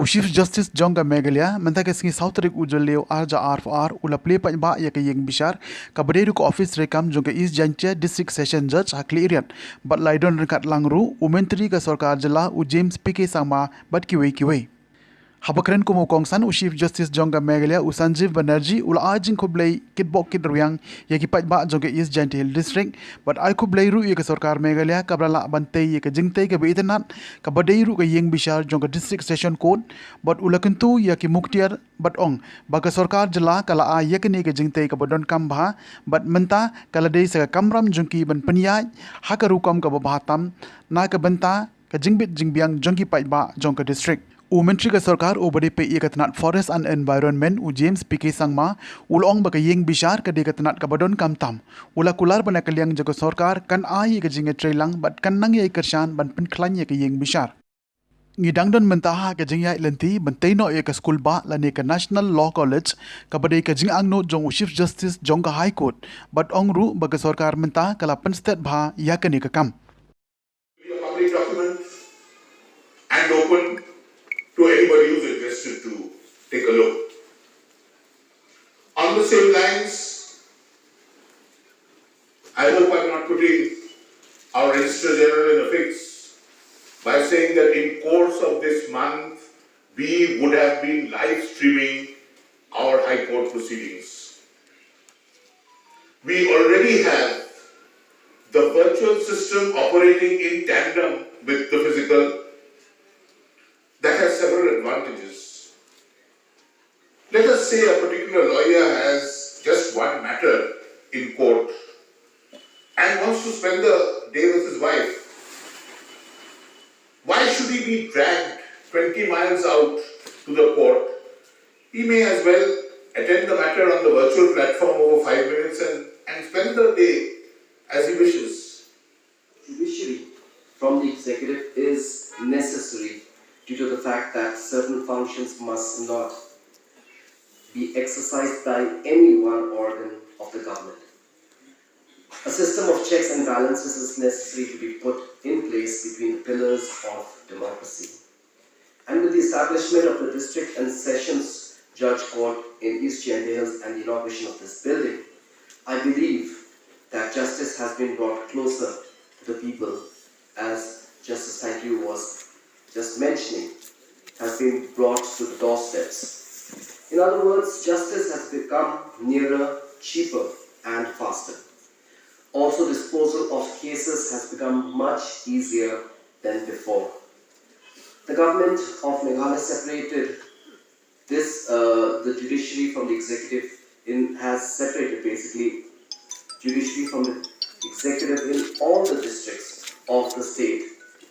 Chief Justice Jongga Megalia, Mentaka Singi Southrik Ujaleo Arja RFR, Ula Play Pajba Yaka Iingbishar, Kabaderu Office Rekam Jongga East Jantia District Session Judge Khliehriat, but Laidon Rekat Langru, Umentri Ka Sorkar Jylla, James PK Sama, but Kiwe. Habakren ko mo kongsan Chief Justice Jongga Megalia Sanjeev Banerjee ula ajing ko blay kitbok kitruyang yaki pajba jongga East Giant Hill District but ay ko blay ru yaka Sorkar Megalia kabrala bantay yaka jingtay ka beitanat ka baday ru ka Iingbishar jongga District Session Court but ula kentu yaki muktiar but ong baga Sorkar Jylla kala a yakani ka jingtay ka badon kambha but menta kala day sa kamram jongki ban penyaj hakarukam ka babahatam na ka banta ka jingbit jingbiang jongki pajba jongga District Umentri ka Sorkar ubade pe ikatnat Forest and Environment James PK Sangma ulong baka Iingbishar ka dekatnat kabadon kamtam ula kular bana kalyang jago Sorkar kan ai ka jinga trailang but kan nang yai kershan ban penklan ka Iingbishar ngidangdon mentaha ka jingya lenti bantay no ka school ba lani ka National Law College kabade ka jing angno jong Chief Justice Jongga High Court but ongru baka Sorkar menta kala penstet bha yakani ka kam a public document and open to anybody who's interested to take a look. On the same lines, I hope I'm not putting our Registrar General in a fix by saying that in course of this month, we would have been live streaming our High Court proceedings. We already have the virtual system operating in tandem with the physical. That has several advantages. Let us say a particular lawyer has just one matter in court and wants to spend the day with his wife. Why should he be dragged 20 miles out to the court? He may as well attend the matter on the virtual platform over 5 minutes and spend the day as he wishes. Judiciary from the executive is necessary due to the fact that certain functions must not be exercised by any one organ of the government. A system of checks and balances is necessary to be put in place between the pillars of democracy. And with the establishment of the District and Sessions Judge Court in East Giant Hills and the inauguration of this building, I believe that justice has been brought closer to the people, as Justice Thank You was just mentioning, has been brought to the doorsteps. In other words, justice has become nearer, cheaper, and faster. Also, disposal of cases has become much easier than before. The government of Meghalaya separated the judiciary from the executive has separated basically judiciary from the executive in all the districts of the state.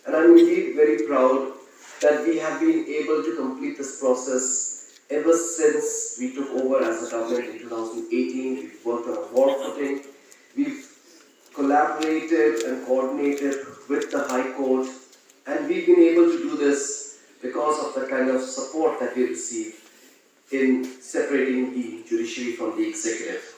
And I'm indeed very proud that we have been able to complete this process ever since we took over as a government in 2018. We've worked on a war footing. We've collaborated and coordinated with the High Court, and we've been able to do this because of the kind of support that we receive in separating the judiciary from the executive.